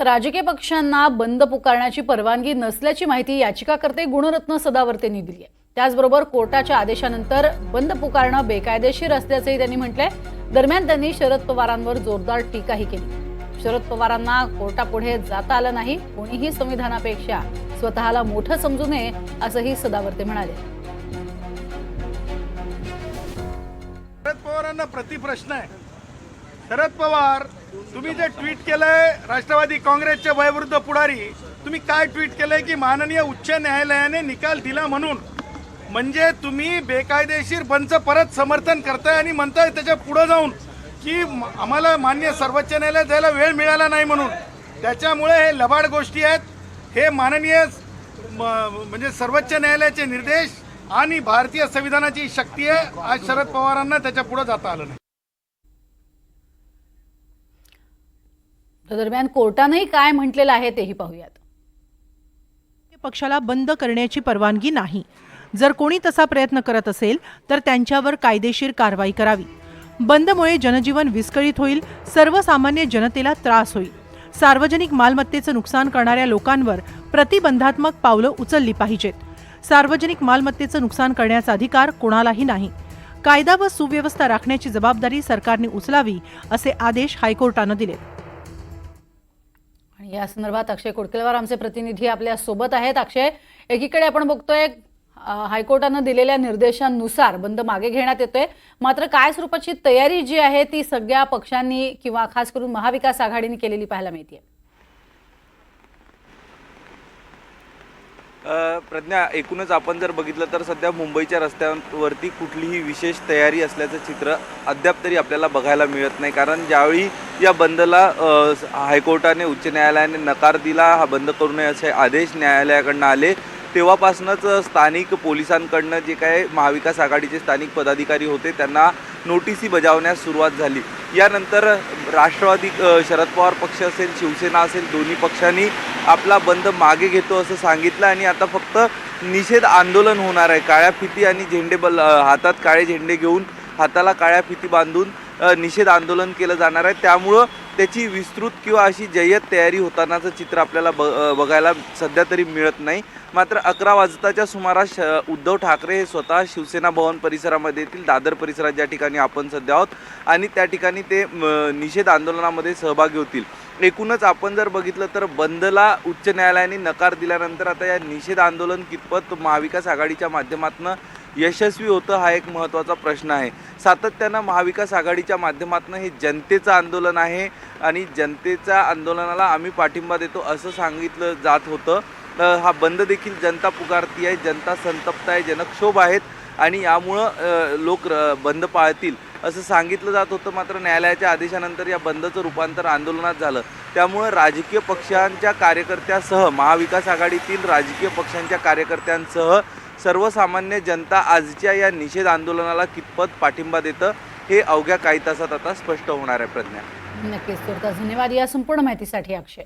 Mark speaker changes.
Speaker 1: राजकीय पक्षांना बंद पुकारण्याची परवानगी नसल्याची माहिती याचिकाकर्ते गुणरत्न सदावर्तेंनी दिली आहे। त्याचबरोबर कोर्टाच्या आदेशानंतर बंद पुकारणं बेकायदेशीर असल्याचंही त्यांनी म्हटलंय। दरम्यान त्यांनी शरद पवारांवर जोरदार टीकाही केली। शरद पवारांना कोर्टापुढे जाता आलं नाही, कोणीही संविधानापेक्षा स्वतःला मोठं समजू नये असंही सदावर्ते म्हणाले।
Speaker 2: शरद पवारांना प्रतिप्रश्न आहे। शरद पवार, तुम्ही जे ट्विट केलंय राष्ट्रवादी काँग्रेसचे वयोवृद्ध पुढारी, तुम्ही काय ट्विट केलंय की माननीय उच्च न्यायालयाने निकाल दिला म्हणून, म्हणजे तुम्ही बेकायदेशीर बंदचं परत समर्थन करताय आणि म्हणताय त्याच्या पुढे जाऊन की आम्हाला मान्य सर्वोच्च न्यायालयात जायला वेळ मिळाला नाही म्हणून। त्याच्यामुळे हे लबाड गोष्टी आहेत। हे माननीय म्हणजे सर्वोच्च न्यायालयाचे निर्देश आणि भारतीय संविधानाची शक्ती आहे। आज शरद पवारांना त्याच्या पुढे जाता आलं नाही।
Speaker 1: दरम्यान कोर्टानेही काय म्हटलेलं आहे तेही पाहूयात।
Speaker 3: पक्षाला बंद करण्याची परवानगी नाही। जर कोणी तसा प्रयत्न करत असेल तर त्यांच्यावर कायदेशीर कारवाई करावी। बंदमुळे जनजीवन विस्कळीत होईल, सर्वसामान्य जनतेला त्रास होईल। सार्वजनिक मालमत्तेचं नुकसान करणाऱ्या लोकांवर प्रतिबंधात्मक पावलं उचलली पाहिजेत। सार्वजनिक मालमत्तेचं नुकसान करण्याचा अधिकार कोणालाही नाही। कायदा व सुव्यवस्था राखण्याची जबाबदारी सरकारने उचलावी असे आदेश हायकोर्टाने दिले।
Speaker 1: आणि या संदर्भात अक्षय कुडकेलवार आमचे प्रतिनिधी आपल्या सोबत आहेत। अक्षय, एकीकडे आपण बघतोय हायकोर्टानं दिलेल्या निर्देशांनुसार बंद मागे घेण्यात येतोय, मात्र काय स्वरूपाची तयारी जी आहे ती सगळ्या पक्षांनी किंवा खास करून महाविकास आघाडीने केलेली पाहायला मिळते।
Speaker 4: प्रज्ञा, एकूणच आपण जर बघितलं तर सध्या मुंबईच्या रस्त्यांवरती कुठलीही विशेष तयारी असल्याचं चित्र अद्याप तरी आपल्याला बघायला मिळत नाही। कारण ज्यावेळी या बंदला हायकोर्टाने उच्च न्यायालयाने नकार दिला, हा बंद करू नये असे आदेश न्यायालयाकडनं आले, तेव्हापासूनच स्थानिक पोलिसांकडनं जे काय महाविकास आघाडीचे स्थानिक पदाधिकारी होते त्यांना नोटीसी बजावण्यास सुरुवात झाली। यानंतर राष्ट्रवादी शरद पवार पक्ष असेल, शिवसेना असेल, दोन्ही पक्षांनी आपला बंद मागे घेतो असं सांगितलं आणि आता फक्त निषेध आंदोलन होणार आहे। काळ्या फिती आणि झेंडे हातात काळे झेंडे घेऊन, हाताला काळ्या फिती बांधून निषेध आंदोलन केलं जाणार आहे। त्यामुळं त्याची विस्तृत किंवा अशी जय्यत तयारी होतानाचं चित्र आपल्याला बघायला सध्या तरी मिळत नाही। मात्र 11 वाजताच्या सुमारास उद्धव ठाकरे हे स्वतः शिवसेना भवन परिसरामध्ये येतील, दादर परिसरात ज्या ठिकाणी आपण सध्या आहोत, आणि त्या ठिकाणी ते निषेध आंदोलनामध्ये सहभागी होतील। एकूणच आपण जर बघितलं तर बंदला उच्च न्यायालयाने नकार दिल्यानंतर आता या निषेध आंदोलन कितपत महाविकास आघाडीच्या माध्यमातून यशस्वी होतं हा एक महत्त्वाचा प्रश्न आहे। सातत्यानं महाविकास आघाडीच्या माध्यमातून हे जनतेचं आंदोलन आहे आणि जनतेच्या आंदोलनाला आम्ही पाठिंबा देतो असं सांगितलं जात होतं। हा बंद देखील जनता पुकारती आहे, जनता संतप्त आहे, जनक्षोभ आहेत आणि यामुळं लोक बंद पाळतील असं सांगितलं जात होतं। मात्र न्यायालयाच्या आदेशानंतर या बंदचं रूपांतर आंदोलनात झालं। त्यामुळे राजकीय पक्षांच्या कार्यकर्त्यांसह, महाविकास आघाडीतील राजकीय पक्षांच्या कार्यकर्त्यांसह सर्वसामान्य जनता आजच्या या निषेध आंदोलनाला कितपत पाठिंबा देतं हे अवघ्या काही तासात आता स्पष्ट होणार आहे। प्रज्ञा,
Speaker 1: नक्कीच, तुर्तास धन्यवाद या संपूर्ण माहितीसाठी अक्षय।